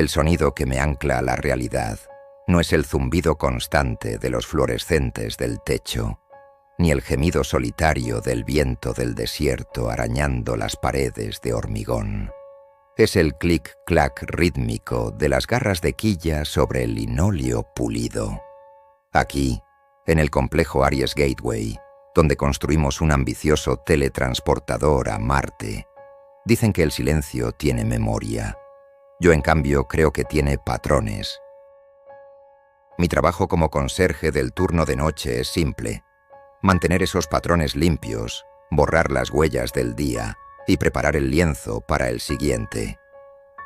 El sonido que me ancla a la realidad no es el zumbido constante de los fluorescentes del techo, ni el gemido solitario del viento del desierto arañando las paredes de hormigón. Es el clic-clac rítmico de las garras de quilla sobre el linóleo pulido. Aquí, en el complejo Aries Gateway, donde construimos un ambicioso teletransportador a Marte, dicen que el silencio tiene memoria. Yo, en cambio, creo que tiene patrones. Mi trabajo como conserje del turno de noche es simple: mantener esos patrones limpios, borrar las huellas del día y preparar el lienzo para el siguiente.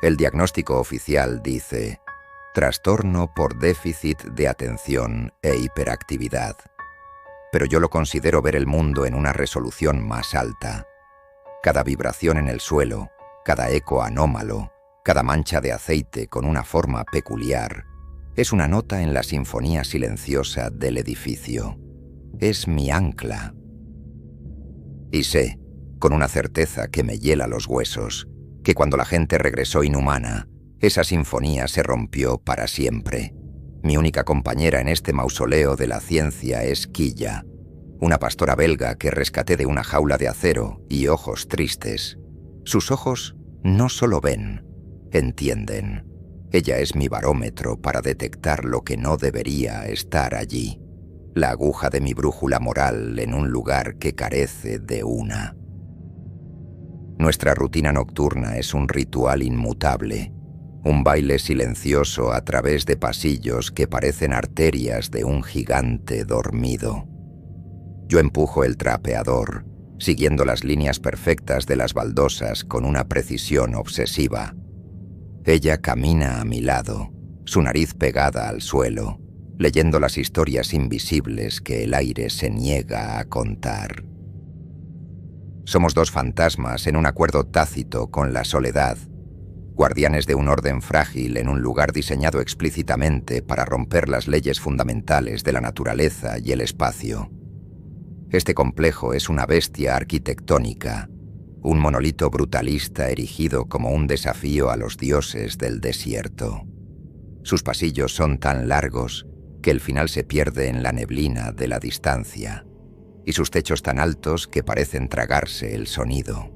El diagnóstico oficial dice: trastorno por déficit de atención e hiperactividad. Pero yo lo considero ver el mundo en una resolución más alta. Cada vibración en el suelo, cada eco anómalo, cada mancha de aceite con una forma peculiar, es una nota en la sinfonía silenciosa del edificio. Es mi ancla. Y sé, con una certeza que me hiela los huesos, que cuando la gente regresó inhumana, esa sinfonía se rompió para siempre. Mi única compañera en este mausoleo de la ciencia es Quilla, una pastora belga que rescaté de una jaula de acero y ojos tristes. Sus ojos no solo ven, entienden. Ella es mi barómetro para detectar lo que no debería estar allí. La aguja de mi brújula moral en un lugar que carece de una. Nuestra rutina nocturna es un ritual inmutable, un baile silencioso a través de pasillos que parecen arterias de un gigante dormido. Yo empujo el trapeador, siguiendo las líneas perfectas de las baldosas con una precisión obsesiva. Ella camina a mi lado, su nariz pegada al suelo, leyendo las historias invisibles que el aire se niega a contar. Somos dos fantasmas en un acuerdo tácito con la soledad, guardianes de un orden frágil en un lugar diseñado explícitamente para romper las leyes fundamentales de la naturaleza y el espacio. Este complejo es una bestia arquitectónica, un monolito brutalista erigido como un desafío a los dioses del desierto. Sus pasillos son tan largos que el final se pierde en la neblina de la distancia, y sus techos tan altos que parecen tragarse el sonido.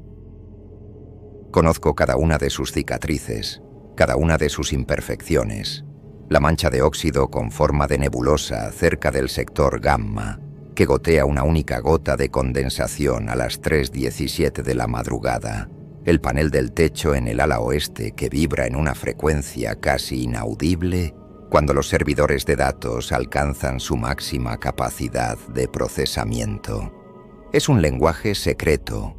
Conozco cada una de sus cicatrices, cada una de sus imperfecciones, la mancha de óxido con forma de nebulosa cerca del sector gamma, que gotea una única gota de condensación a las 3:17 de la madrugada, el panel del techo en el ala oeste que vibra en una frecuencia casi inaudible cuando los servidores de datos alcanzan su máxima capacidad de procesamiento. Es un lenguaje secreto,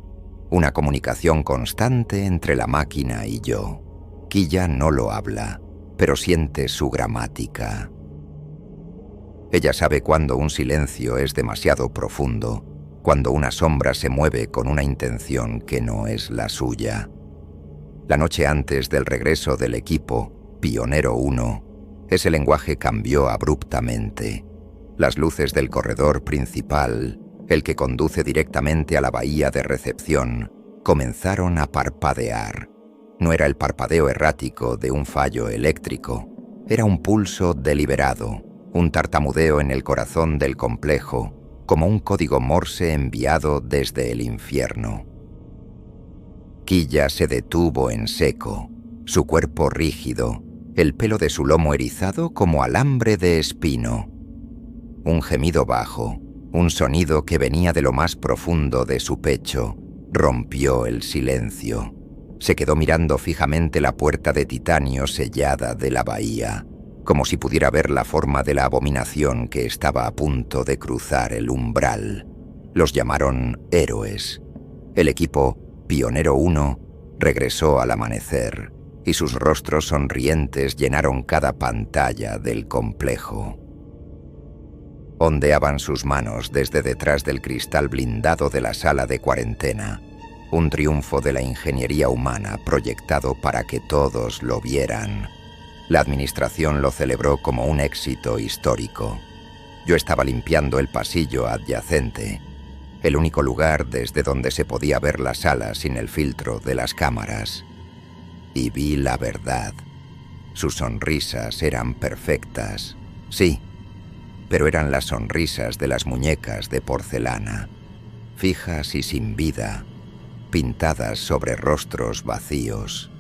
una comunicación constante entre la máquina y yo. Quilla no lo habla, pero siente su gramática. Ella sabe cuando un silencio es demasiado profundo, cuando una sombra se mueve con una intención que no es la suya. La noche antes del regreso del equipo, Pionero 1, ese lenguaje cambió abruptamente. Las luces del corredor principal, el que conduce directamente a la bahía de recepción, comenzaron a parpadear. No era el parpadeo errático de un fallo eléctrico, era un pulso deliberado, un tartamudeo en el corazón del complejo, como un código Morse enviado desde el infierno. Quilla se detuvo en seco, su cuerpo rígido, el pelo de su lomo erizado como alambre de espino. Un gemido bajo, un sonido que venía de lo más profundo de su pecho, rompió el silencio. Se quedó mirando fijamente la puerta de titanio sellada de la bahía, como si pudiera ver la forma de la abominación que estaba a punto de cruzar el umbral. Los llamaron héroes. El equipo Pionero 1 regresó al amanecer, y sus rostros sonrientes llenaron cada pantalla del complejo. Ondeaban sus manos desde detrás del cristal blindado de la sala de cuarentena, un triunfo de la ingeniería humana proyectado para que todos lo vieran. La administración lo celebró como un éxito histórico. Yo estaba limpiando el pasillo adyacente, el único lugar desde donde se podía ver la sala sin el filtro de las cámaras. Y vi la verdad. Sus sonrisas eran perfectas, sí, pero eran las sonrisas de las muñecas de porcelana, fijas y sin vida, pintadas sobre rostros vacíos.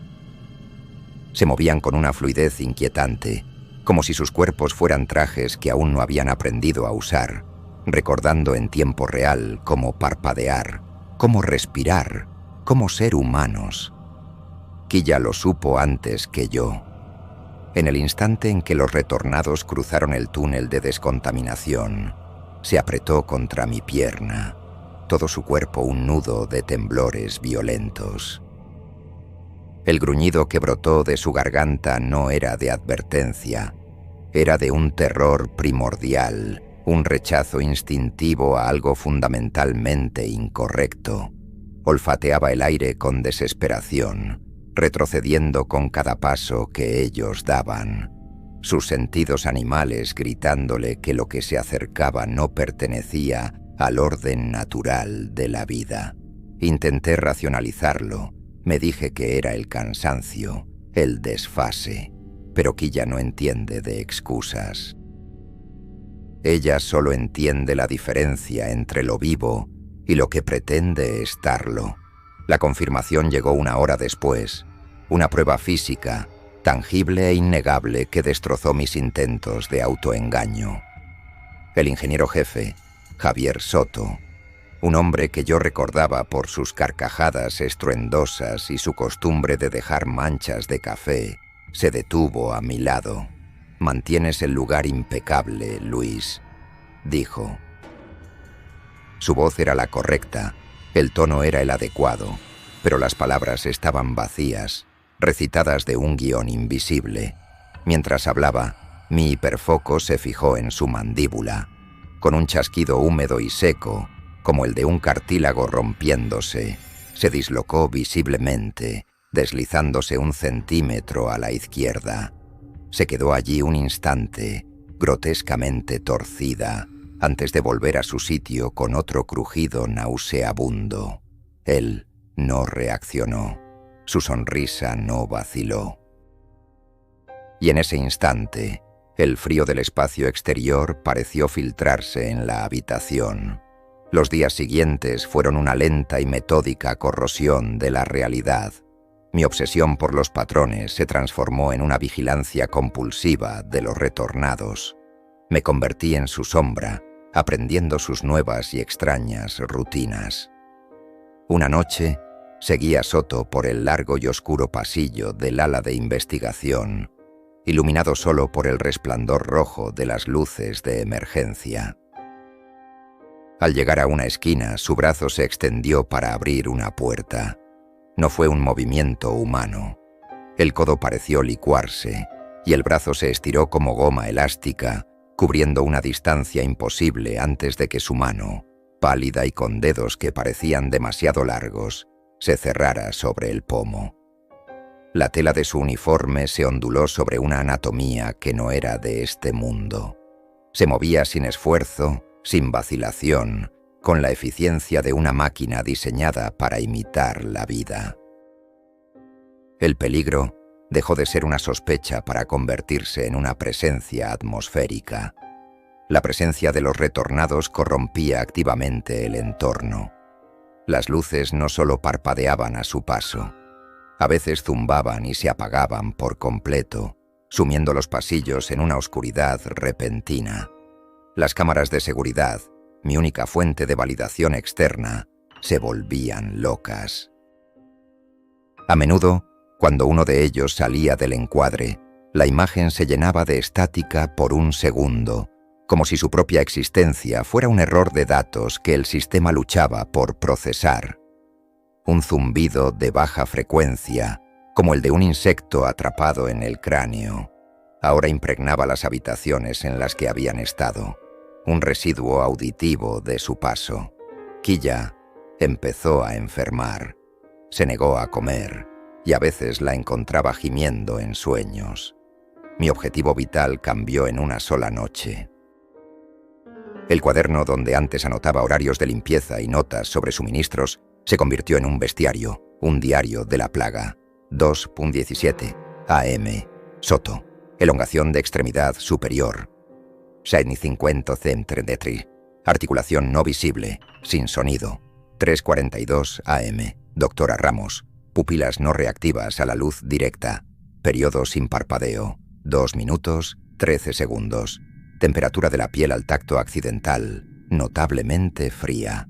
Se movían con una fluidez inquietante, como si sus cuerpos fueran trajes que aún no habían aprendido a usar, recordando en tiempo real cómo parpadear, cómo respirar, cómo ser humanos. Quilla lo supo antes que yo. En el instante en que los retornados cruzaron el túnel de descontaminación, se apretó contra mi pierna, todo su cuerpo un nudo de temblores violentos. El gruñido que brotó de su garganta no era de advertencia, era de un terror primordial, un rechazo instintivo a algo fundamentalmente incorrecto. Olfateaba el aire con desesperación, retrocediendo con cada paso que ellos daban, sus sentidos animales gritándole que lo que se acercaba no pertenecía al orden natural de la vida. Intenté racionalizarlo, me dije que era el cansancio, el desfase, pero Quilla no entiende de excusas. Ella solo entiende la diferencia entre lo vivo y lo que pretende estarlo. La confirmación llegó una hora después, una prueba física, tangible e innegable que destrozó mis intentos de autoengaño. El ingeniero jefe, Javier Soto, un hombre que yo recordaba por sus carcajadas estruendosas y su costumbre de dejar manchas de café, se detuvo a mi lado. «Mantienes el lugar impecable, Luis», dijo. Su voz era la correcta, el tono era el adecuado, pero las palabras estaban vacías, recitadas de un guión invisible. Mientras hablaba, mi hiperfoco se fijó en su mandíbula. Con un chasquido húmedo y seco, como el de un cartílago rompiéndose, se dislocó visiblemente, deslizándose 1 centímetro a la izquierda. Se quedó allí un instante, grotescamente torcida, antes de volver a su sitio con otro crujido nauseabundo. Él no reaccionó. Su sonrisa no vaciló. Y en ese instante, el frío del espacio exterior pareció filtrarse en la habitación. Los días siguientes fueron una lenta y metódica corrosión de la realidad. Mi obsesión por los patrones se transformó en una vigilancia compulsiva de los retornados. Me convertí en su sombra, aprendiendo sus nuevas y extrañas rutinas. Una noche, seguí a Soto por el largo y oscuro pasillo del ala de investigación, iluminado solo por el resplandor rojo de las luces de emergencia. Al llegar a una esquina, su brazo se extendió para abrir una puerta. No fue un movimiento humano. El codo pareció licuarse, y el brazo se estiró como goma elástica, cubriendo una distancia imposible antes de que su mano, pálida y con dedos que parecían demasiado largos, se cerrara sobre el pomo. La tela de su uniforme se onduló sobre una anatomía que no era de este mundo. Se movía sin esfuerzo, sin vacilación, con la eficiencia de una máquina diseñada para imitar la vida. El peligro dejó de ser una sospecha para convertirse en una presencia atmosférica. La presencia de los retornados corrompía activamente el entorno. Las luces no solo parpadeaban a su paso, a veces zumbaban y se apagaban por completo, sumiendo los pasillos en una oscuridad repentina. Las cámaras de seguridad, mi única fuente de validación externa, se volvían locas. A menudo, cuando uno de ellos salía del encuadre, la imagen se llenaba de estática por un segundo, como si su propia existencia fuera un error de datos que el sistema luchaba por procesar. Un zumbido de baja frecuencia, como el de un insecto atrapado en el cráneo, ahora impregnaba las habitaciones en las que habían estado, un residuo auditivo de su paso. Quilla empezó a enfermar, se negó a comer y a veces la encontraba gimiendo en sueños. Mi objetivo vital cambió en una sola noche. El cuaderno donde antes anotaba horarios de limpieza y notas sobre suministros se convirtió en un bestiario, un diario de la plaga. 2:17 AM. Soto, elongación de extremidad superior. 650 cm. Articulación no visible, sin sonido. 3:42 am. Doctora Ramos. Pupilas no reactivas a la luz directa. Periodo sin parpadeo. 2 minutos, 13 segundos. Temperatura de la piel al tacto accidental, notablemente fría.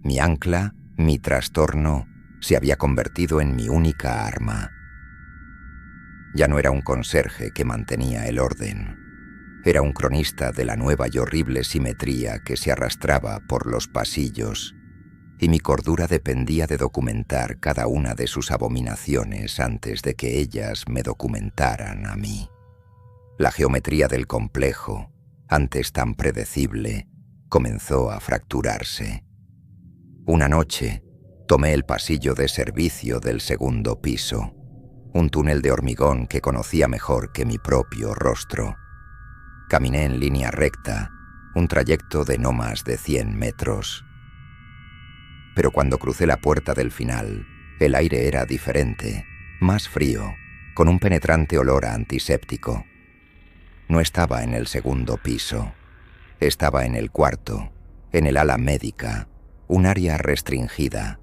Mi ancla, mi trastorno, se había convertido en mi única arma. Ya no era un conserje que mantenía el orden. Era un cronista de la nueva y horrible simetría que se arrastraba por los pasillos, y mi cordura dependía de documentar cada una de sus abominaciones antes de que ellas me documentaran a mí. La geometría del complejo, antes tan predecible, comenzó a fracturarse. Una noche, tomé el pasillo de servicio del segundo piso, un túnel de hormigón que conocía mejor que mi propio rostro. Caminé en línea recta, un trayecto de no más de 100 metros. Pero cuando crucé la puerta del final, el aire era diferente, más frío, con un penetrante olor a antiséptico. No estaba en el segundo piso. Estaba en el cuarto, en el ala médica, un área restringida.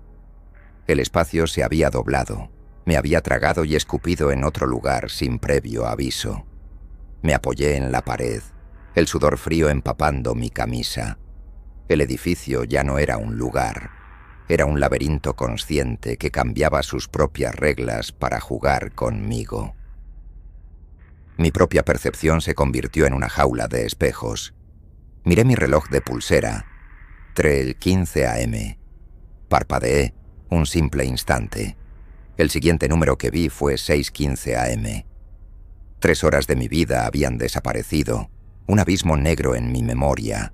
El espacio se había doblado, me había tragado y escupido en otro lugar sin previo aviso. Me apoyé en la pared, el sudor frío empapando mi camisa. El edificio ya no era un lugar, era un laberinto consciente que cambiaba sus propias reglas para jugar conmigo. Mi propia percepción se convirtió en una jaula de espejos. Miré mi reloj de pulsera, 3:15 am. Parpadeé un simple instante. El siguiente número que vi fue 6:15 am. 3 horas de mi vida habían desaparecido, un abismo negro en mi memoria.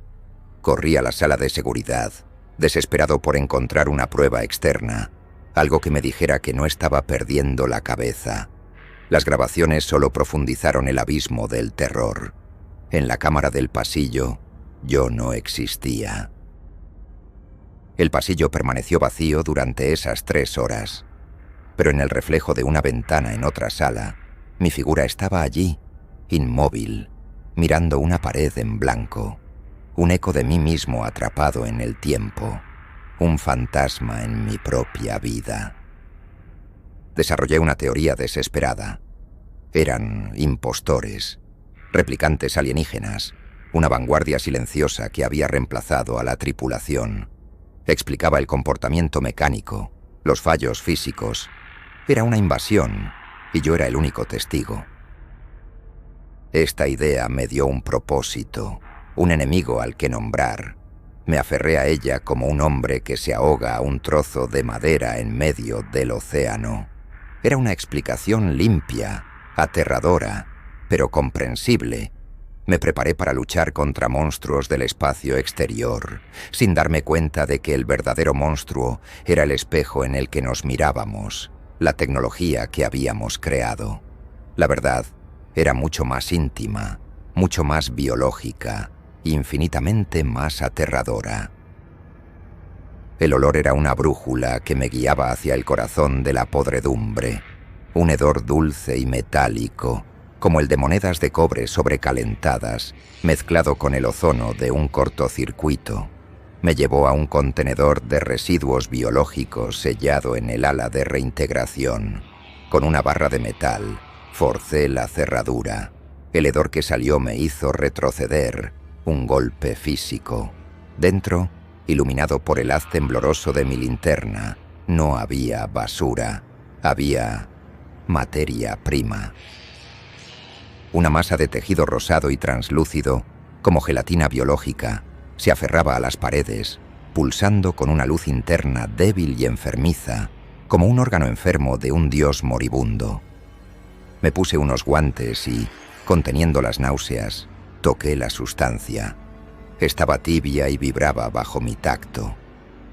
Corrí a la sala de seguridad, desesperado por encontrar una prueba externa, algo que me dijera que no estaba perdiendo la cabeza. Las grabaciones solo profundizaron el abismo del terror. En la cámara del pasillo, yo no existía. El pasillo permaneció vacío durante esas 3 horas, pero en el reflejo de una ventana en otra sala, mi figura estaba allí, inmóvil, mirando una pared en blanco, un eco de mí mismo atrapado en el tiempo, un fantasma en mi propia vida. Desarrollé una teoría desesperada. Eran impostores, replicantes alienígenas, una vanguardia silenciosa que había reemplazado a la tripulación. Explicaba el comportamiento mecánico, los fallos físicos. Era una invasión, y yo era el único testigo. Esta idea me dio un propósito, un enemigo al que nombrar. Me aferré a ella como un hombre que se ahoga a un trozo de madera en medio del océano. Era una explicación limpia, aterradora, pero comprensible. Me preparé para luchar contra monstruos del espacio exterior, sin darme cuenta de que el verdadero monstruo era el espejo en el que nos mirábamos, la tecnología que habíamos creado. La verdad era mucho más íntima, mucho más biológica, infinitamente más aterradora. El olor era una brújula que me guiaba hacia el corazón de la podredumbre, un hedor dulce y metálico, como el de monedas de cobre sobrecalentadas, mezclado con el ozono de un cortocircuito. Me llevó a un contenedor de residuos biológicos sellado en el ala de reintegración. Con una barra de metal, forcé la cerradura. El hedor que salió me hizo retroceder, un golpe físico. Dentro, iluminado por el haz tembloroso de mi linterna, no había basura, había materia prima. Una masa de tejido rosado y translúcido, como gelatina biológica, se aferraba a las paredes, pulsando con una luz interna débil y enfermiza, como un órgano enfermo de un dios moribundo. Me puse unos guantes y, conteniendo las náuseas, toqué la sustancia. Estaba tibia y vibraba bajo mi tacto.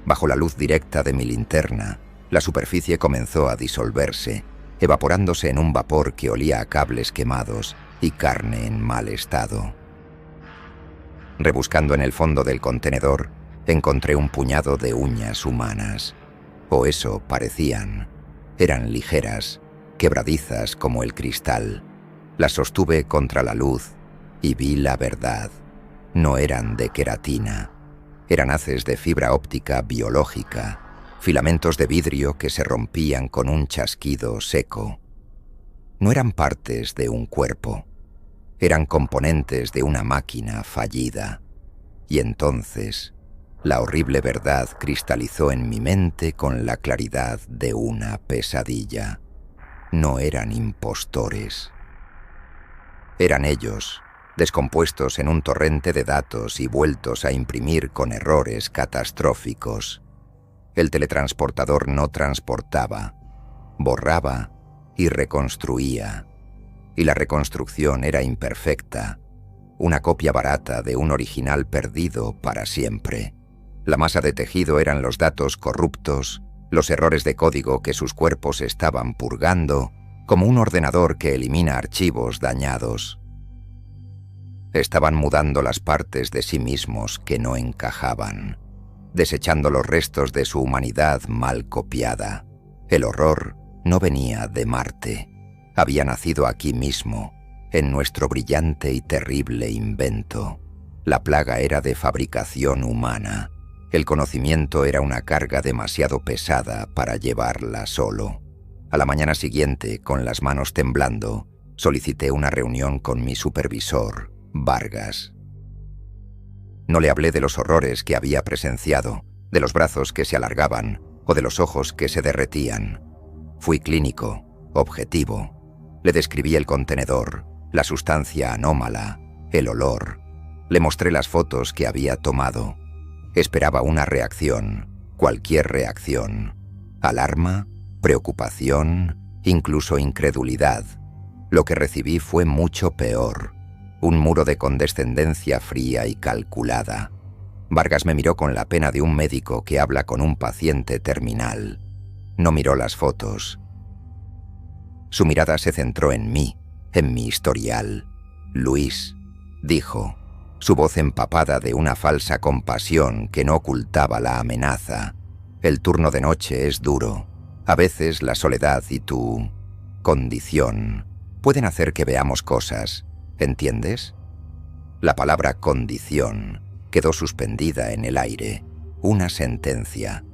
Bajo la luz directa de mi linterna, la superficie comenzó a disolverse, evaporándose en un vapor que olía a cables quemados y carne en mal estado. Rebuscando en el fondo del contenedor, encontré un puñado de uñas humanas. O eso parecían. Eran ligeras, quebradizas como el cristal. Las sostuve contra la luz y vi la verdad. No eran de queratina. Eran haces de fibra óptica biológica, filamentos de vidrio que se rompían con un chasquido seco. No eran partes de un cuerpo. Eran componentes de una máquina fallida. Y entonces, la horrible verdad cristalizó en mi mente con la claridad de una pesadilla. No eran impostores. Eran ellos, descompuestos en un torrente de datos y vueltos a imprimir con errores catastróficos. El teletransportador no transportaba, borraba y reconstruía. Y la reconstrucción era imperfecta, una copia barata de un original perdido para siempre. La masa de tejido eran los datos corruptos, los errores de código que sus cuerpos estaban purgando, como un ordenador que elimina archivos dañados. Estaban mudando las partes de sí mismos que no encajaban, desechando los restos de su humanidad mal copiada. El horror no venía de Marte, había nacido aquí mismo, en nuestro brillante y terrible invento. La plaga era de fabricación humana. El conocimiento era una carga demasiado pesada para llevarla solo. A la mañana siguiente, con las manos temblando, solicité una reunión con mi supervisor, Vargas. No le hablé de los horrores que había presenciado, de los brazos que se alargaban o de los ojos que se derretían. Fui clínico, objetivo. Le describí el contenedor, la sustancia anómala, el olor. Le mostré las fotos que había tomado. Esperaba una reacción, cualquier reacción. Alarma, preocupación, incluso incredulidad. Lo que recibí fue mucho peor. Un muro de condescendencia fría y calculada. Vargas me miró con la pena de un médico que habla con un paciente terminal. No miró las fotos. Su mirada se centró en mí, en mi historial. Luis, dijo, su voz empapada de una falsa compasión que no ocultaba la amenaza. El turno de noche es duro. A veces la soledad y tu condición pueden hacer que veamos cosas, ¿entiendes? La palabra condición quedó suspendida en el aire, una sentencia.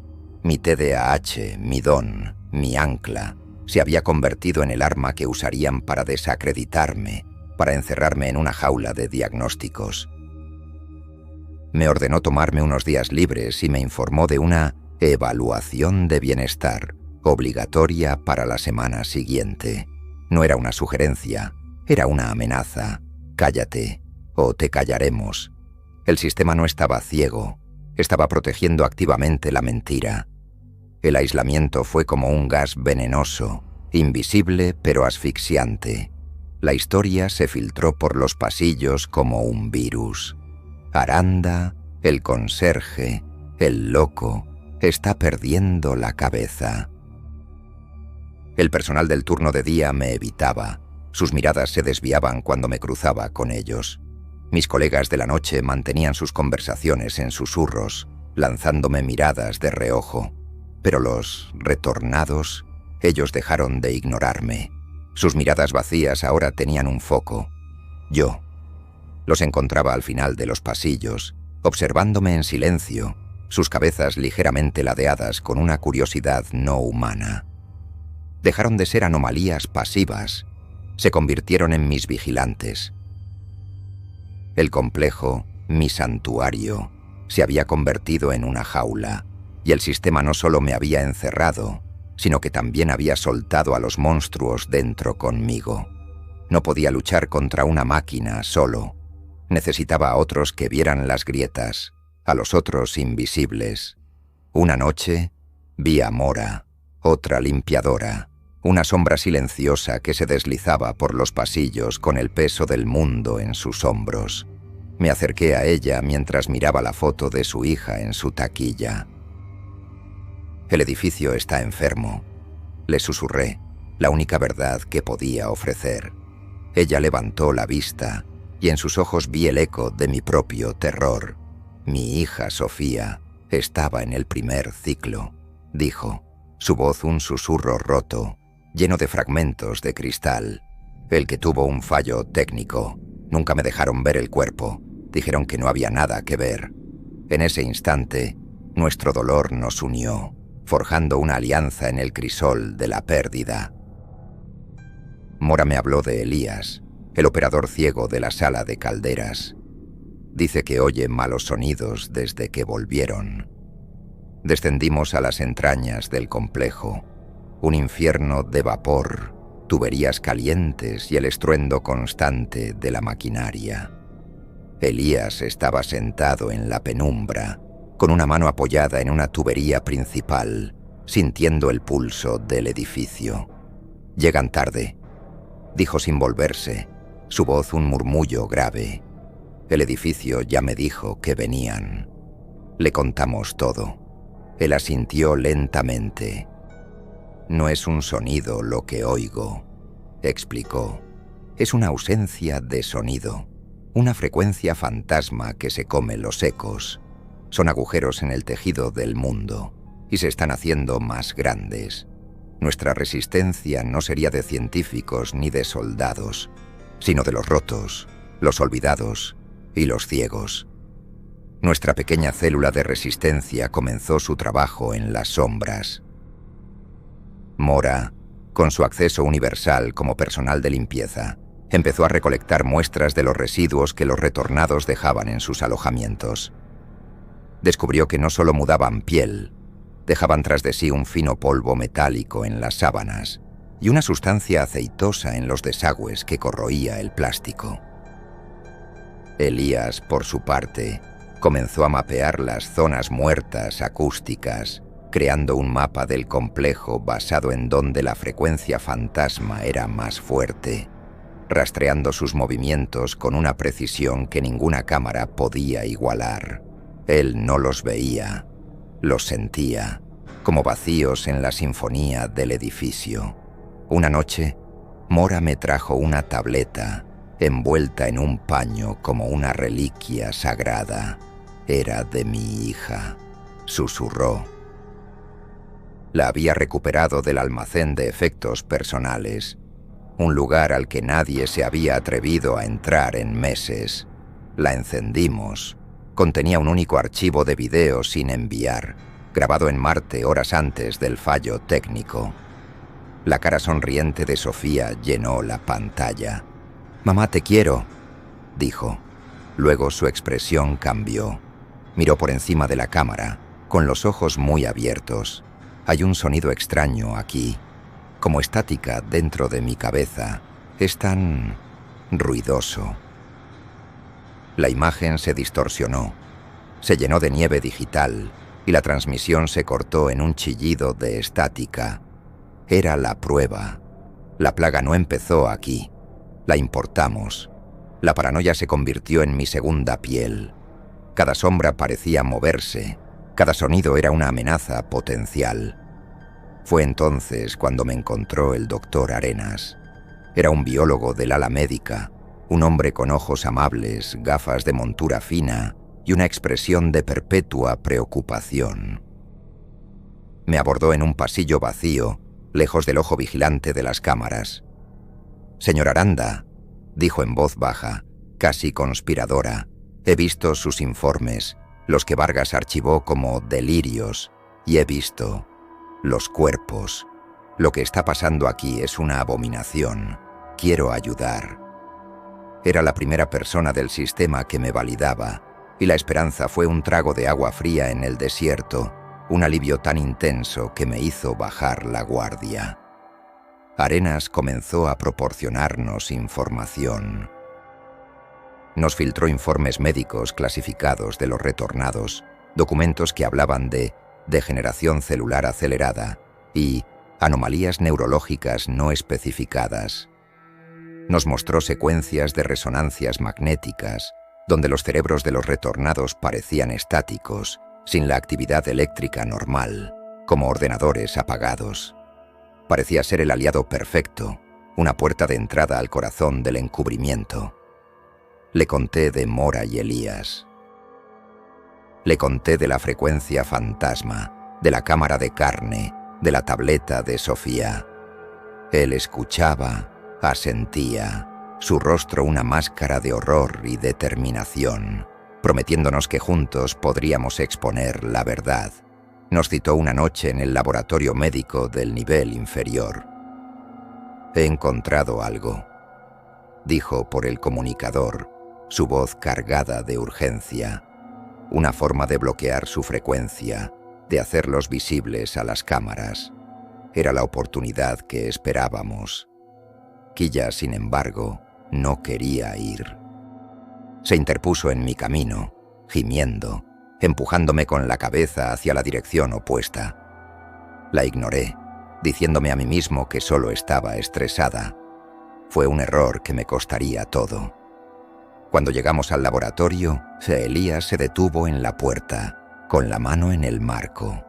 Mi TDAH, mi don, mi ancla, se había convertido en el arma que usarían para desacreditarme, para encerrarme en una jaula de diagnósticos. Me ordenó tomarme unos días libres y me informó de una evaluación de bienestar obligatoria para la semana siguiente. No era una sugerencia, era una amenaza. Cállate, o te callaremos. El sistema no estaba ciego, estaba protegiendo activamente la mentira. El aislamiento fue como un gas venenoso, invisible pero asfixiante. La historia se filtró por los pasillos como un virus. Aranda, el conserje, el loco, está perdiendo la cabeza. El personal del turno de día me evitaba. Sus miradas se desviaban cuando me cruzaba con ellos. Mis colegas de la noche mantenían sus conversaciones en susurros, lanzándome miradas de reojo. Pero los retornados, ellos dejaron de ignorarme. Sus miradas vacías ahora tenían un foco. Yo. Los encontraba al final de los pasillos, observándome en silencio, sus cabezas ligeramente ladeadas con una curiosidad no humana. Dejaron de ser anomalías pasivas, se convirtieron en mis vigilantes. El complejo, mi santuario, se había convertido en una jaula, y el sistema no solo me había encerrado, sino que también había soltado a los monstruos dentro conmigo. No podía luchar contra una máquina solo. Necesitaba a otros que vieran las grietas, a los otros invisibles. Una noche vi a Mora, otra limpiadora, una sombra silenciosa que se deslizaba por los pasillos con el peso del mundo en sus hombros. Me acerqué a ella mientras miraba la foto de su hija en su taquilla. El edificio está enfermo, le susurré, la única verdad que podía ofrecer. Ella levantó la vista y en sus ojos vi el eco de mi propio terror. Mi hija Sofía estaba en el primer ciclo, dijo, su voz un susurro roto, lleno de fragmentos de cristal. El que tuvo un fallo técnico. Nunca me dejaron ver el cuerpo. Dijeron que no había nada que ver. En ese instante, nuestro dolor nos unió, forjando una alianza en el crisol de la pérdida. Mora me habló de Elías, el operador ciego de la sala de calderas. Dice que oye malos sonidos desde que volvieron. Descendimos a las entrañas del complejo, un infierno de vapor, tuberías calientes y el estruendo constante de la maquinaria. Elías estaba sentado en la penumbra, con una mano apoyada en una tubería principal, sintiendo el pulso del edificio. «Llegan tarde», dijo sin volverse, su voz un murmullo grave. El edificio ya me dijo que venían. Le contamos todo. Él asintió lentamente. «No es un sonido lo que oigo», explicó. «Es una ausencia de sonido, una frecuencia fantasma que se come los ecos. Son agujeros en el tejido del mundo y se están haciendo más grandes. Nuestra resistencia no sería de científicos ni de soldados, sino de los rotos, los olvidados y los ciegos. Nuestra pequeña célula de resistencia comenzó su trabajo en las sombras». Mora, con su acceso universal como personal de limpieza, empezó a recolectar muestras de los residuos que los retornados dejaban en sus alojamientos. Descubrió que no solo mudaban piel, dejaban tras de sí un fino polvo metálico en las sábanas y una sustancia aceitosa en los desagües que corroía el plástico. Elías, por su parte, comenzó a mapear las zonas muertas acústicas, creando un mapa del complejo basado en donde la frecuencia fantasma era más fuerte, rastreando sus movimientos con una precisión que ninguna cámara podía igualar. Él no los veía, los sentía, como vacíos en la sinfonía del edificio. Una noche, Mora me trajo una tableta, envuelta en un paño como una reliquia sagrada. «Era de mi hija», susurró. La había recuperado del almacén de efectos personales, un lugar al que nadie se había atrevido a entrar en meses. La encendimos. Contenía un único archivo de video sin enviar, grabado en Marte horas antes del fallo técnico. La cara sonriente de Sofía llenó la pantalla. «Mamá, te quiero», dijo. Luego su expresión cambió. Miró por encima de la cámara, con los ojos muy abiertos. «Hay un sonido extraño aquí, como estática dentro de mi cabeza. Es tan ruidoso». La imagen se distorsionó, se llenó de nieve digital y la transmisión se cortó en un chillido de estática. Era la prueba. La plaga no empezó aquí. La importamos. La paranoia se convirtió en mi segunda piel. Cada sombra parecía moverse. Cada sonido era una amenaza potencial. Fue entonces cuando me encontró el doctor Arenas. Era un biólogo del ala médica, un hombre con ojos amables, gafas de montura fina y una expresión de perpetua preocupación. Me abordó en un pasillo vacío, lejos del ojo vigilante de las cámaras. «Señor Aranda», dijo en voz baja, casi conspiradora, «he visto sus informes, los que Vargas archivó como delirios, y he visto los cuerpos. Lo que está pasando aquí es una abominación. Quiero ayudar». Era la primera persona del sistema que me validaba, y la esperanza fue un trago de agua fría en el desierto, un alivio tan intenso que me hizo bajar la guardia. Arenas comenzó a proporcionarnos información. Nos filtró informes médicos clasificados de los retornados, documentos que hablaban de degeneración celular acelerada y anomalías neurológicas no especificadas. Nos mostró secuencias de resonancias magnéticas, donde los cerebros de los retornados parecían estáticos, sin la actividad eléctrica normal, como ordenadores apagados. Parecía ser el aliado perfecto, una puerta de entrada al corazón del encubrimiento. Le conté de Mora y Elías. Le conté de la frecuencia fantasma, de la cámara de carne, de la tableta de Sofía. Él escuchaba Asentía, su rostro una máscara de horror y determinación, prometiéndonos que juntos podríamos exponer la verdad. Nos citó una noche en el laboratorio médico del nivel inferior. «He encontrado algo», dijo por el comunicador, su voz cargada de urgencia. Una forma de bloquear su frecuencia, de hacerlos visibles a las cámaras. Era la oportunidad que esperábamos. Quilla, sin embargo, no quería ir. Se interpuso en mi camino, gimiendo, empujándome con la cabeza hacia la dirección opuesta. La ignoré, diciéndome a mí mismo que solo estaba estresada. Fue un error que me costaría todo. Cuando llegamos al laboratorio, Elías se detuvo en la puerta, con la mano en el marco.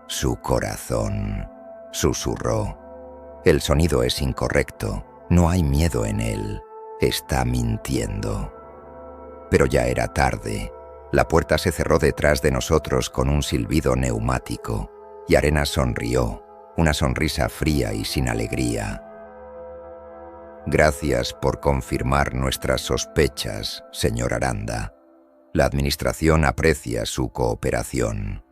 «Su corazón», susurró. «El sonido es incorrecto, no hay miedo en él, está mintiendo». Pero ya era tarde. La puerta se cerró detrás de nosotros con un silbido neumático, y Arenas sonrió, una sonrisa fría y sin alegría. «Gracias por confirmar nuestras sospechas, señor Aranda. La administración aprecia su cooperación».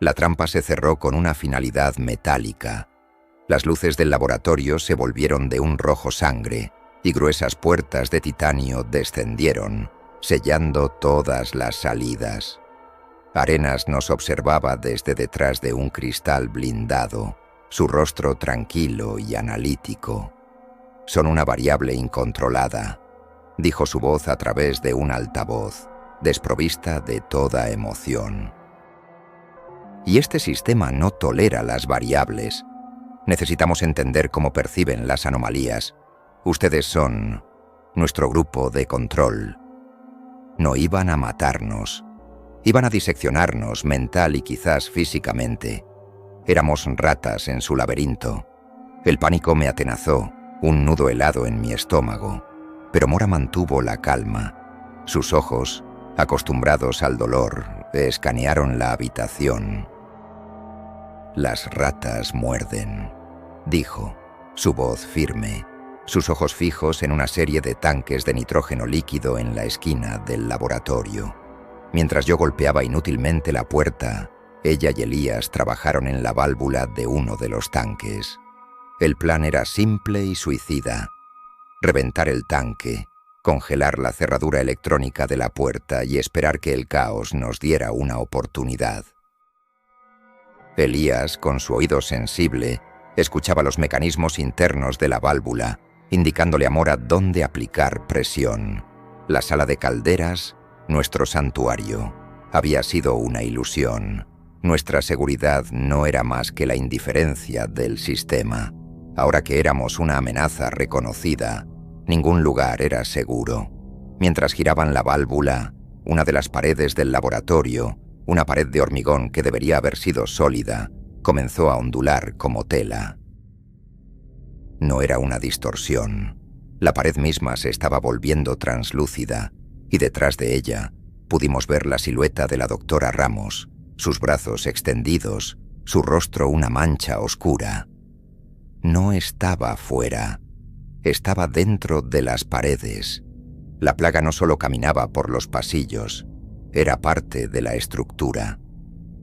La trampa se cerró con una finalidad metálica. Las luces del laboratorio se volvieron de un rojo sangre y gruesas puertas de titanio descendieron, sellando todas las salidas. Arenas nos observaba desde detrás de un cristal blindado, su rostro tranquilo y analítico. «Son una variable incontrolada», dijo su voz a través de un altavoz, desprovista de toda emoción. «Y este sistema no tolera las variables. Necesitamos entender cómo perciben las anomalías. Ustedes son nuestro grupo de control. No iban a matarnos. Iban a diseccionarnos mental y quizás físicamente. Éramos ratas en su laberinto. El pánico me atenazó, un nudo helado en mi estómago, pero Mora mantuvo la calma. Sus ojos, acostumbrados al dolor, escanearon la habitación. «Las ratas muerden», dijo, su voz firme, sus ojos fijos en una serie de tanques de nitrógeno líquido en la esquina del laboratorio. Mientras yo golpeaba inútilmente la puerta, ella y Elías trabajaron en la válvula de uno de los tanques. El plan era simple y suicida: reventar el tanque, congelar la cerradura electrónica de la puerta y esperar que el caos nos diera una oportunidad. Elías, con su oído sensible, escuchaba los mecanismos internos de la válvula, indicándole a Mora dónde aplicar presión. La sala de calderas, nuestro santuario, había sido una ilusión. Nuestra seguridad no era más que la indiferencia del sistema. Ahora que éramos una amenaza reconocida, ningún lugar era seguro. Mientras giraban la válvula, una de las paredes del laboratorio, una pared de hormigón que debería haber sido sólida, comenzó a ondular como tela. No era una distorsión. La pared misma se estaba volviendo translúcida, y detrás de ella pudimos ver la silueta de la doctora Ramos, sus brazos extendidos, su rostro una mancha oscura. No estaba fuera, estaba dentro de las paredes. La plaga no solo caminaba por los pasillos, era parte de la estructura.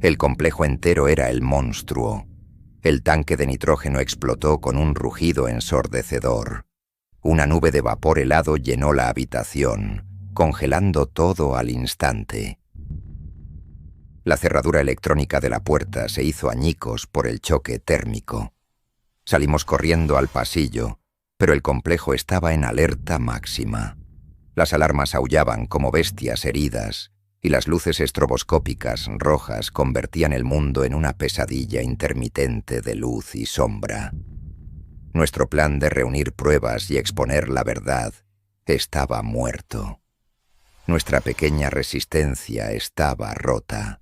El complejo entero era el monstruo. El tanque de nitrógeno explotó con un rugido ensordecedor. Una nube de vapor helado llenó la habitación, congelando todo al instante. La cerradura electrónica de la puerta se hizo añicos por el choque térmico. Salimos corriendo al pasillo, pero el complejo estaba en alerta máxima. Las alarmas aullaban como bestias heridas, y las luces estroboscópicas rojas convertían el mundo en una pesadilla intermitente de luz y sombra. Nuestro plan de reunir pruebas y exponer la verdad estaba muerto. Nuestra pequeña resistencia estaba rota.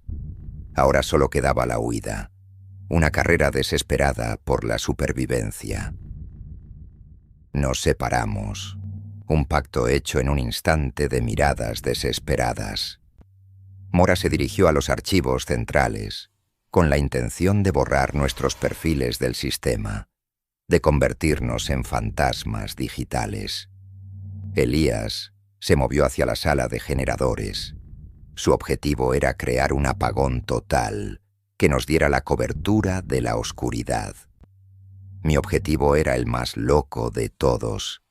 Ahora solo quedaba la huida, una carrera desesperada por la supervivencia. Nos separamos, un pacto hecho en un instante de miradas desesperadas. Mora se dirigió a los archivos centrales, con la intención de borrar nuestros perfiles del sistema, de convertirnos en fantasmas digitales. Elías se movió hacia la sala de generadores. Su objetivo era crear un apagón total que nos diera la cobertura de la oscuridad. Mi objetivo era el más loco de todos.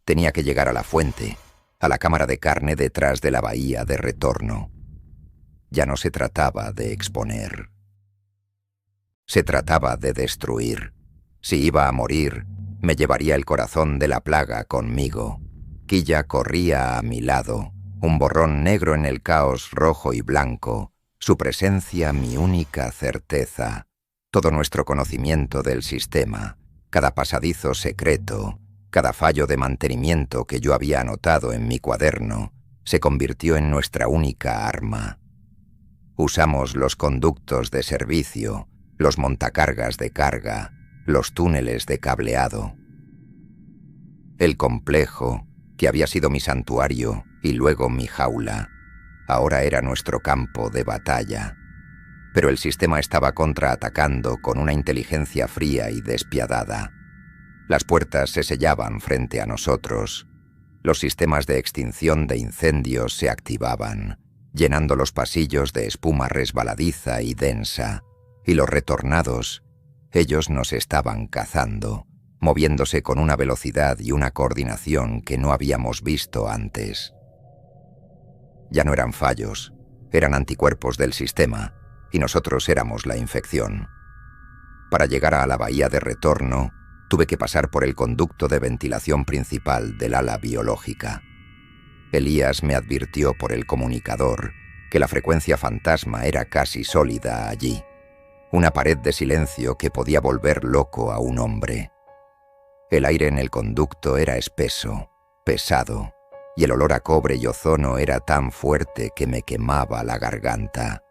Tenía que llegar a la fuente, a la cámara de carne detrás de la bahía de retorno. Ya no se trataba de exponer. Se trataba de destruir. Si iba a morir, me llevaría el corazón de la plaga conmigo. Quilla corría a mi lado, un borrón negro en el caos rojo y blanco, su presencia mi única certeza. Todo nuestro conocimiento del sistema, cada pasadizo secreto, cada fallo de mantenimiento que yo había anotado en mi cuaderno, se convirtió en nuestra única arma. Usamos los conductos de servicio, los montacargas de carga, los túneles de cableado. El complejo, que había sido mi santuario y luego mi jaula, ahora era nuestro campo de batalla. Pero el sistema estaba contraatacando con una inteligencia fría y despiadada. Las puertas se sellaban frente a nosotros. Los sistemas de extinción de incendios se activaban, llenando los pasillos de espuma resbaladiza y densa, y los retornados, ellos nos estaban cazando, moviéndose con una velocidad y una coordinación que no habíamos visto antes. Ya no eran fallos, eran anticuerpos del sistema, y nosotros éramos la infección. Para llegar a la bahía de retorno, tuve que pasar por el conducto de ventilación principal del ala biológica. Elías me advirtió por el comunicador que la frecuencia fantasma era casi sólida allí, una pared de silencio que podía volver loco a un hombre. El aire en el conducto era espeso, pesado, y el olor a cobre y ozono era tan fuerte que me quemaba la garganta.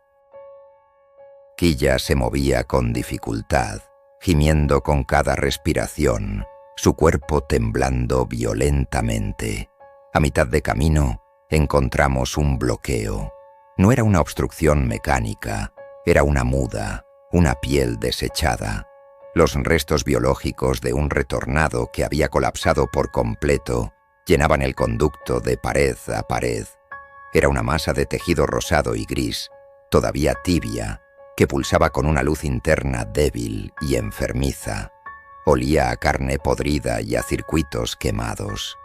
Quilla se movía con dificultad, gimiendo con cada respiración, su cuerpo temblando violentamente. A mitad de camino, encontramos un bloqueo. No era una obstrucción mecánica, era una muda, una piel desechada. Los restos biológicos de un retornado que había colapsado por completo llenaban el conducto de pared a pared. Era una masa de tejido rosado y gris, todavía tibia, que pulsaba con una luz interna débil y enfermiza. Olía a carne podrida y a circuitos quemados.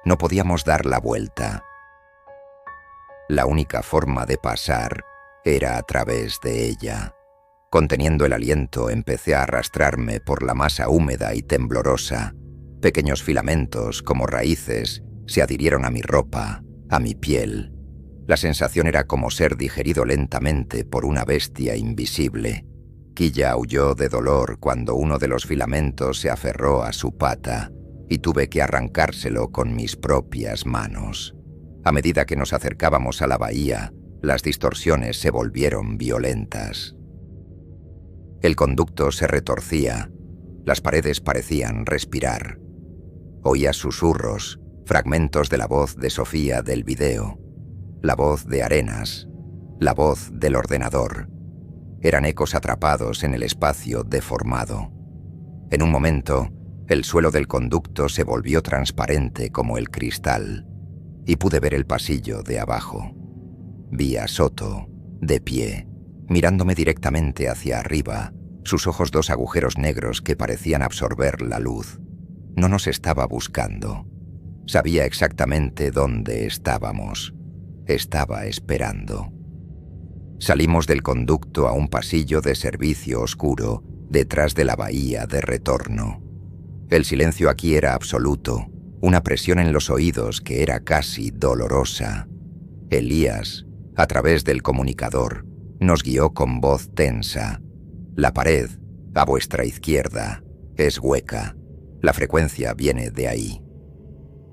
No podíamos dar la vuelta. La única forma de pasar era a través de ella. Conteniendo el aliento, empecé a arrastrarme por la masa húmeda y temblorosa. Pequeños filamentos, como raíces, se adhirieron a mi ropa, a mi piel. La sensación era como ser digerido lentamente por una bestia invisible. Quilla aulló de dolor cuando uno de los filamentos se aferró a su pata y tuve que arrancárselo con mis propias manos. A medida que nos acercábamos a la bahía, las distorsiones se volvieron violentas. El conducto se retorcía, las paredes parecían respirar. Oía susurros, fragmentos de la voz de Sofía del video, la voz de Arenas, la voz del ordenador. Eran ecos atrapados en el espacio deformado. En un momento, el suelo del conducto se volvió transparente como el cristal, y pude ver el pasillo de abajo. Vi a Soto, de pie, mirándome directamente hacia arriba, sus ojos dos agujeros negros que parecían absorber la luz. No nos estaba buscando. Sabía exactamente dónde estábamos. Estaba esperando. Salimos del conducto a un pasillo de servicio oscuro, detrás de la bahía de retorno. El silencio aquí era absoluto, una presión en los oídos que era casi dolorosa. Elías, a través del comunicador, nos guió con voz tensa. La pared, a vuestra izquierda, es hueca. La frecuencia viene de ahí.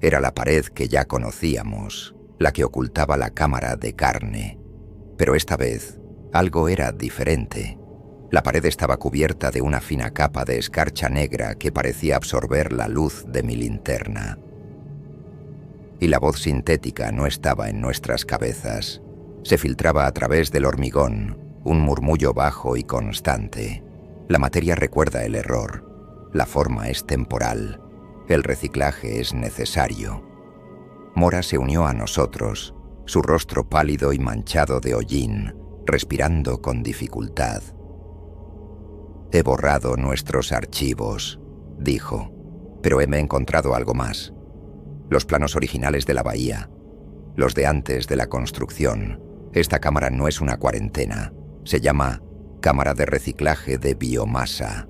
Era la pared que ya conocíamos, la que ocultaba la cámara de carne. Pero esta vez, algo era diferente. La pared estaba cubierta de una fina capa de escarcha negra que parecía absorber la luz de mi linterna. Y la voz sintética no estaba en nuestras cabezas. Se filtraba a través del hormigón, un murmullo bajo y constante. La materia recuerda el error. La forma es temporal. El reciclaje es necesario. Mora se unió a nosotros, su rostro pálido y manchado de hollín, respirando con dificultad. «He borrado nuestros archivos», dijo, «pero he encontrado algo más. Los planos originales de la bahía, los de antes de la construcción. Esta cámara no es una cuarentena. Se llama cámara de reciclaje de biomasa.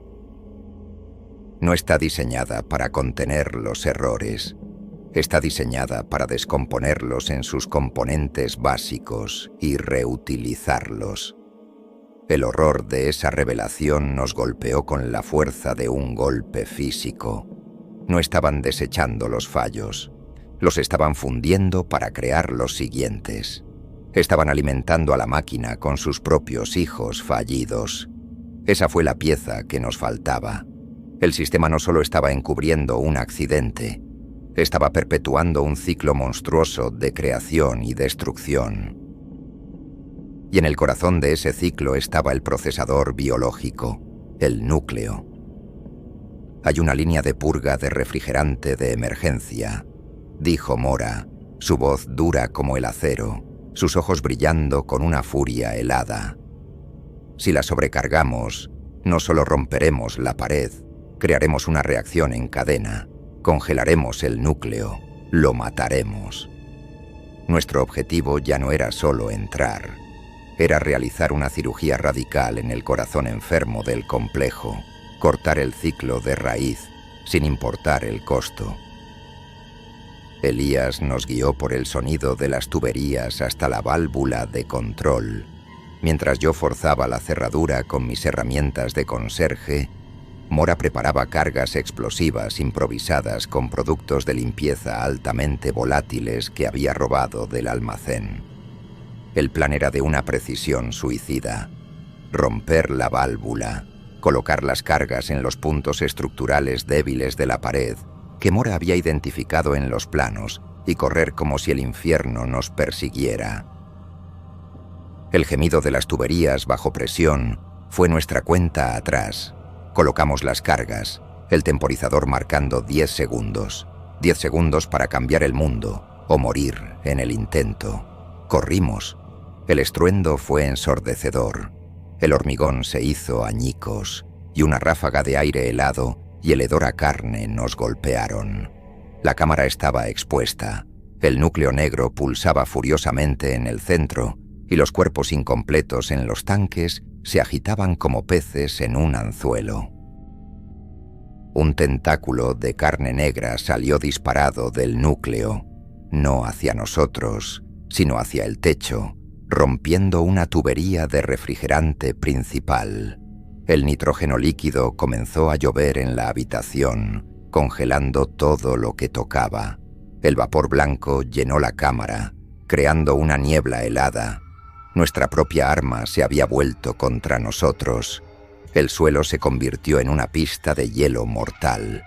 No está diseñada para contener los errores. Está diseñada para descomponerlos en sus componentes básicos y reutilizarlos». El horror de esa revelación nos golpeó con la fuerza de un golpe físico. No estaban desechando los fallos, los estaban fundiendo para crear los siguientes. Estaban alimentando a la máquina con sus propios hijos fallidos. Esa fue la pieza que nos faltaba. El sistema no solo estaba encubriendo un accidente, estaba perpetuando un ciclo monstruoso de creación y destrucción. Y en el corazón de ese ciclo estaba el procesador biológico, el núcleo. «Hay una línea de purga de refrigerante de emergencia», dijo Mora, su voz dura como el acero, sus ojos brillando con una furia helada. «Si la sobrecargamos, no solo romperemos la pared, crearemos una reacción en cadena, congelaremos el núcleo, lo mataremos». Nuestro objetivo ya no era solo entrar. Era realizar una cirugía radical en el corazón enfermo del complejo, cortar el ciclo de raíz, sin importar el costo. Elías nos guió por el sonido de las tuberías hasta la válvula de control. Mientras yo forzaba la cerradura con mis herramientas de conserje, Mora preparaba cargas explosivas improvisadas con productos de limpieza altamente volátiles que había robado del almacén. El plan era de una precisión suicida: romper la válvula, colocar las cargas en los puntos estructurales débiles de la pared que Mora había identificado en los planos y correr como si el infierno nos persiguiera. El gemido de las tuberías bajo presión fue nuestra cuenta atrás. Colocamos las cargas, el temporizador marcando 10 segundos. 10 segundos para cambiar el mundo o morir en el intento. Corrimos. El estruendo fue ensordecedor. El hormigón se hizo añicos y una ráfaga de aire helado y el hedor a carne nos golpearon. La cámara estaba expuesta. El núcleo negro pulsaba furiosamente en el centro y los cuerpos incompletos en los tanques se agitaban como peces en un anzuelo. Un tentáculo de carne negra salió disparado del núcleo, no hacia nosotros, sino hacia el techo, rompiendo una tubería de refrigerante principal. El nitrógeno líquido comenzó a llover en la habitación, congelando todo lo que tocaba. El vapor blanco llenó la cámara, creando una niebla helada. Nuestra propia arma se había vuelto contra nosotros. El suelo se convirtió en una pista de hielo mortal.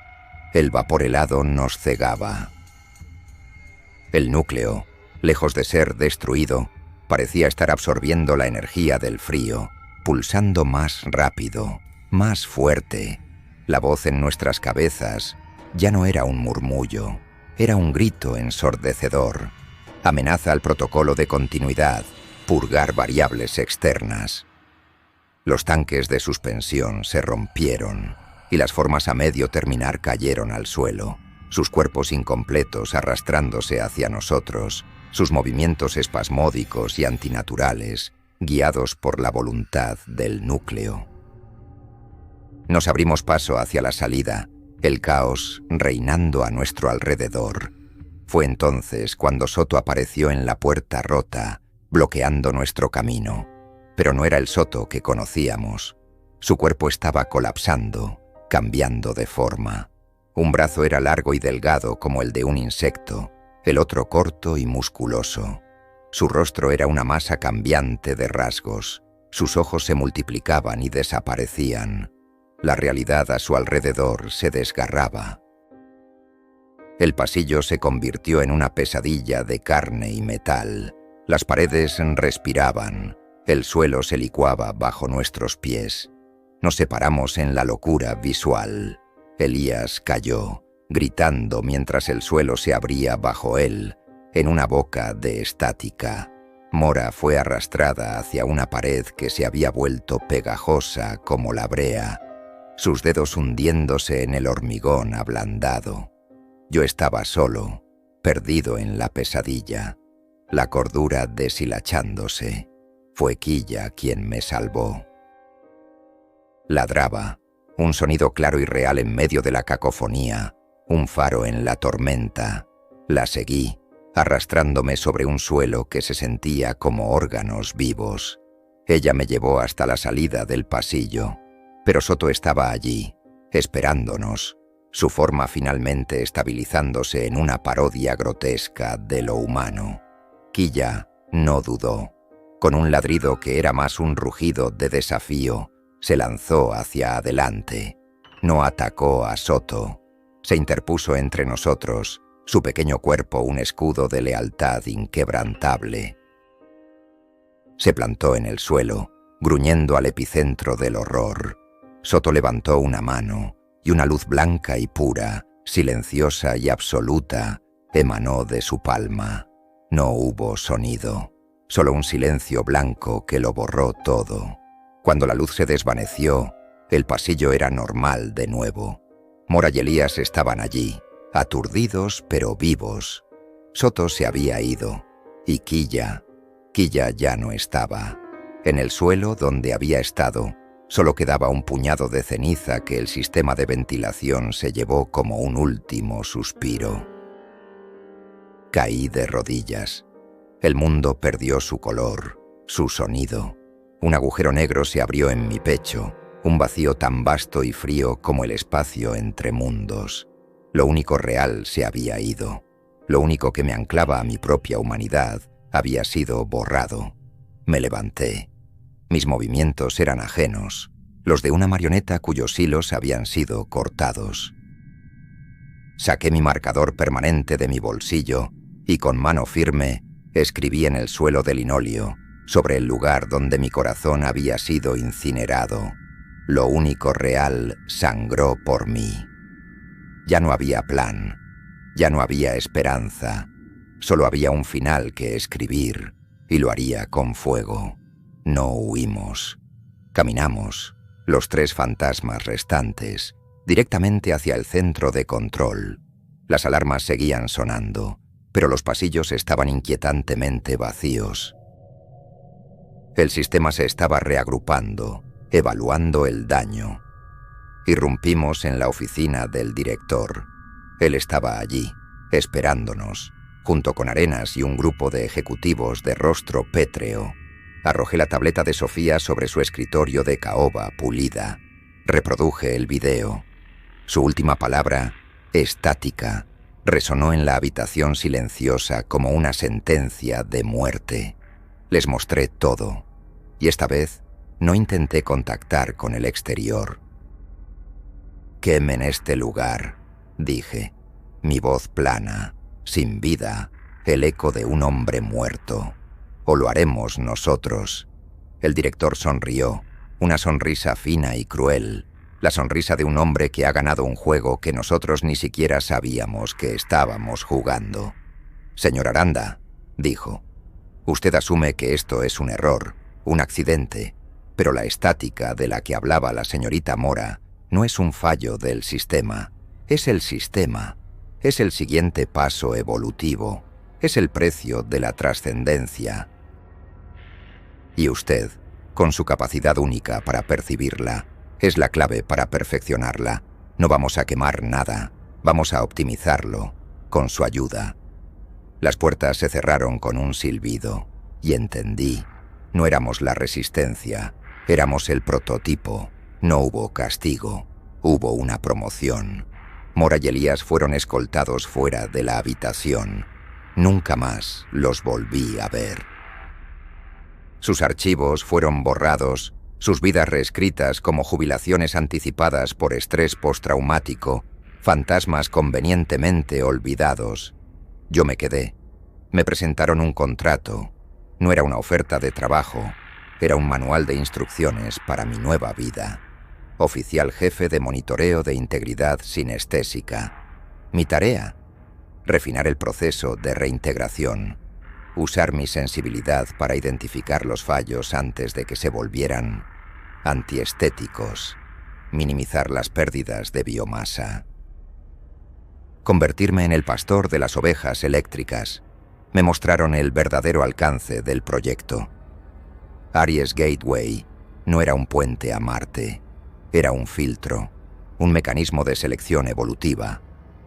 El vapor helado nos cegaba. El núcleo, lejos de ser destruido, parecía estar absorbiendo la energía del frío, pulsando más rápido, más fuerte. La voz en nuestras cabezas ya no era un murmullo, era un grito ensordecedor. Amenaza al protocolo de continuidad, purgar variables externas. Los tanques de suspensión se rompieron y las formas a medio terminar cayeron al suelo, sus cuerpos incompletos arrastrándose hacia nosotros, sus movimientos espasmódicos y antinaturales, guiados por la voluntad del núcleo. Nos abrimos paso hacia la salida, el caos reinando a nuestro alrededor. Fue entonces cuando Soto apareció en la puerta rota, bloqueando nuestro camino. Pero no era el Soto que conocíamos. Su cuerpo estaba colapsando, cambiando de forma. Un brazo era largo y delgado como el de un insecto, el otro corto y musculoso. Su rostro era una masa cambiante de rasgos. Sus ojos se multiplicaban y desaparecían. La realidad a su alrededor se desgarraba. El pasillo se convirtió en una pesadilla de carne y metal. Las paredes respiraban. El suelo se licuaba bajo nuestros pies. Nos separamos en la locura visual. Elías cayó, gritando mientras el suelo se abría bajo él, en una boca de estática. Mora fue arrastrada hacia una pared que se había vuelto pegajosa como la brea, sus dedos hundiéndose en el hormigón ablandado. Yo estaba solo, perdido en la pesadilla, la cordura deshilachándose. Fue Quilla quien me salvó. Ladraba, un sonido claro y real en medio de la cacofonía, un faro en la tormenta. La seguí, arrastrándome sobre un suelo que se sentía como órganos vivos. Ella me llevó hasta la salida del pasillo, pero Soto estaba allí, esperándonos, su forma finalmente estabilizándose en una parodia grotesca de lo humano. Quilla no dudó. Con un ladrido que era más un rugido de desafío, se lanzó hacia adelante. No atacó a Soto. Se interpuso entre nosotros, su pequeño cuerpo un escudo de lealtad inquebrantable. Se plantó en el suelo, gruñendo al epicentro del horror. Soto levantó una mano, y una luz blanca y pura, silenciosa y absoluta, emanó de su palma. No hubo sonido, solo un silencio blanco que lo borró todo. Cuando la luz se desvaneció, el pasillo era normal de nuevo. Mora y Elías estaban allí, aturdidos pero vivos. Soto se había ido, y Quilla ya no estaba. En el suelo donde había estado, solo quedaba un puñado de ceniza que el sistema de ventilación se llevó como un último suspiro. Caí de rodillas. El mundo perdió su color, su sonido. Un agujero negro se abrió en mi pecho, un vacío tan vasto y frío como el espacio entre mundos. Lo único real se había ido. Lo único que me anclaba a mi propia humanidad había sido borrado. Me levanté. Mis movimientos eran ajenos, los de una marioneta cuyos hilos habían sido cortados. Saqué mi marcador permanente de mi bolsillo y con mano firme escribí en el suelo de linóleo, sobre el lugar donde mi corazón había sido incinerado. Lo único real sangró por mí. Ya no había plan, ya no había esperanza, solo había un final que escribir, y lo haría con fuego. No huimos. Caminamos, los tres fantasmas restantes, directamente hacia el centro de control. Las alarmas seguían sonando, pero los pasillos estaban inquietantemente vacíos. El sistema se estaba reagrupando, evaluando el daño. Irrumpimos en la oficina del director. Él estaba allí, esperándonos, junto con Arenas y un grupo de ejecutivos de rostro pétreo. Arrojé la tableta de Sofía sobre su escritorio de caoba pulida. Reproduje el video. Su última palabra, estática, resonó en la habitación silenciosa como una sentencia de muerte. Les mostré todo, y esta vez no intenté contactar con el exterior. «Quemen este lugar», dije, mi voz plana, sin vida, el eco de un hombre muerto. «O lo haremos nosotros». El director sonrió, una sonrisa fina y cruel, la sonrisa de un hombre que ha ganado un juego que nosotros ni siquiera sabíamos que estábamos jugando. «Señor Aranda», dijo, «usted asume que esto es un error, un accidente, pero la estática de la que hablaba la señorita Mora no es un fallo del sistema, es el sistema, es el siguiente paso evolutivo, es el precio de la trascendencia. Y usted, con su capacidad única para percibirla, es la clave para perfeccionarla. No vamos a quemar nada, vamos a optimizarlo, con su ayuda». Las puertas se cerraron con un silbido, y entendí. No éramos la resistencia, éramos el prototipo. No hubo castigo, hubo una promoción. Mora y Elías fueron escoltados fuera de la habitación. Nunca más los volví a ver. Sus archivos fueron borrados, sus vidas reescritas como jubilaciones anticipadas por estrés postraumático, fantasmas convenientemente olvidados. Yo me quedé. Me presentaron un contrato. No era una oferta de trabajo, era un manual de instrucciones para mi nueva vida. oficial jefe de monitoreo de integridad sinestésica. Mi tarea: refinar el proceso de reintegración, usar mi sensibilidad para identificar los fallos antes de que se volvieran antiestéticos, minimizar las pérdidas de biomasa. Convertirme en el pastor de las ovejas eléctricas. Me mostraron el verdadero alcance del proyecto. Aries Gateway no era un puente a Marte, era un filtro, un mecanismo de selección evolutiva.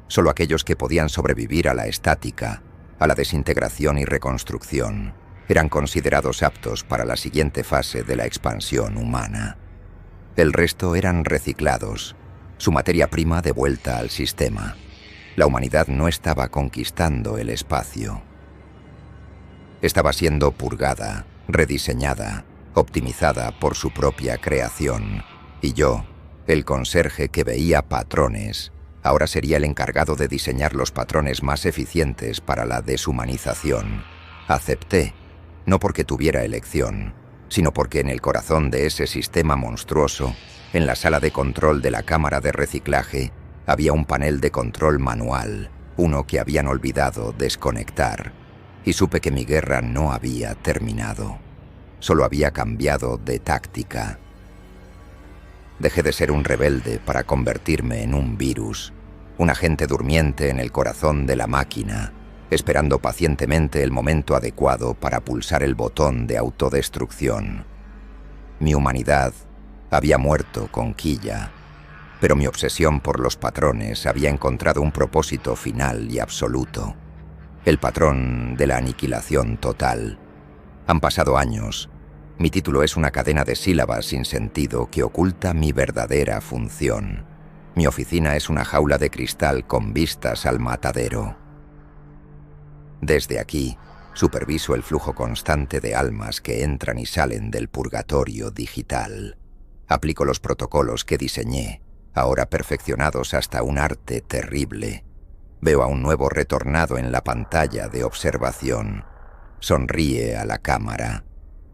Solo aquellos que podían sobrevivir a la estática, a la desintegración y reconstrucción, eran considerados aptos para la siguiente fase de la expansión humana. El resto eran reciclados, su materia prima devuelta al sistema. La humanidad no estaba conquistando el espacio. Estaba siendo purgada, rediseñada, optimizada por su propia creación. Y yo, el conserje que veía patrones, ahora sería el encargado de diseñar los patrones más eficientes para la deshumanización. Acepté, no porque tuviera elección, sino porque en el corazón de ese sistema monstruoso, en la sala de control de la cámara de reciclaje, había un panel de control manual, uno que habían olvidado desconectar, y supe que mi guerra no había terminado. Solo había cambiado de táctica. Dejé de ser un rebelde para convertirme en un virus, un agente durmiente en el corazón de la máquina, esperando pacientemente el momento adecuado para pulsar el botón de autodestrucción. Mi humanidad había muerto con Quilla, pero mi obsesión por los patrones había encontrado un propósito final y absoluto: el patrón de la aniquilación total. Han pasado años. Mi título es una cadena de sílabas sin sentido que oculta mi verdadera función. Mi oficina es una jaula de cristal con vistas al matadero. Desde aquí, superviso el flujo constante de almas que entran y salen del purgatorio digital. Aplico los protocolos que diseñé, ahora perfeccionados hasta un arte terrible. Veo a un nuevo retornado en la pantalla de observación. Sonríe a la cámara.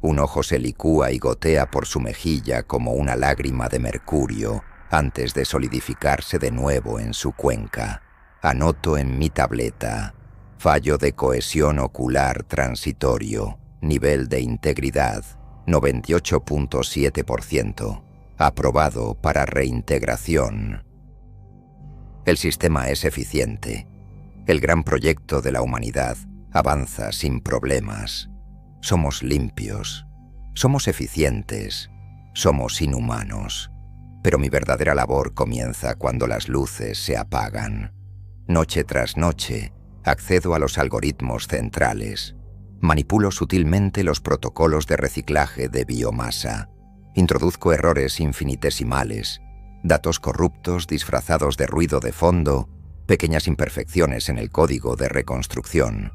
Un ojo se licúa y gotea por su mejilla como una lágrima de mercurio antes de solidificarse de nuevo en su cuenca. Anoto en mi tableta: fallo de cohesión ocular transitorio, nivel de integridad 98.7%, aprobado para reintegración. El sistema es eficiente. El gran proyecto de la humanidad avanza sin problemas. Somos limpios, somos eficientes, somos inhumanos. Pero mi verdadera labor comienza cuando las luces se apagan. Noche tras noche, accedo a los algoritmos centrales. Manipulo sutilmente los protocolos de reciclaje de biomasa. Introduzco errores infinitesimales, datos corruptos disfrazados de ruido de fondo, pequeñas imperfecciones en el código de reconstrucción.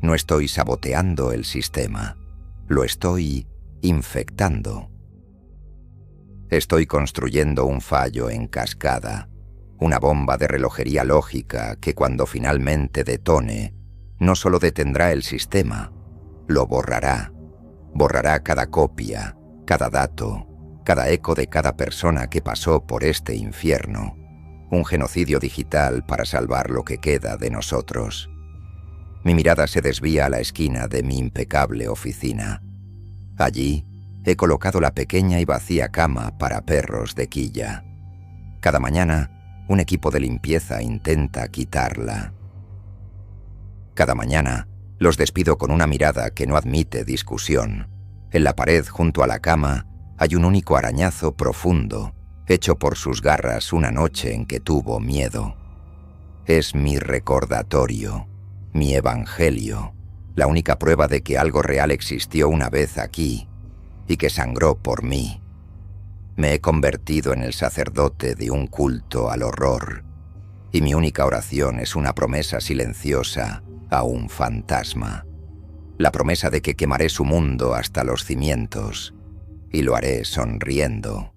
No estoy saboteando el sistema, lo estoy infectando. Estoy construyendo un fallo en cascada, una bomba de relojería lógica que cuando finalmente detone, no solo detendrá el sistema, lo borrará. Borrará cada copia, cada dato, cada eco de cada persona que pasó por este infierno. Un genocidio digital para salvar lo que queda de nosotros. Mi mirada se desvía a la esquina de mi impecable oficina. Allí he colocado la pequeña y vacía cama para perros de Quilla. Cada mañana, un equipo de limpieza intenta quitarla. Cada mañana, los despido con una mirada que no admite discusión. En la pared junto a la cama hay un único arañazo profundo, hecho por sus garras una noche en que tuvo miedo. Es mi recordatorio, mi evangelio, la única prueba de que algo real existió una vez aquí y que sangró por mí. Me he convertido en el sacerdote de un culto al horror, y mi única oración es una promesa silenciosa a un fantasma. La promesa de que quemaré su mundo hasta los cimientos, y lo haré sonriendo.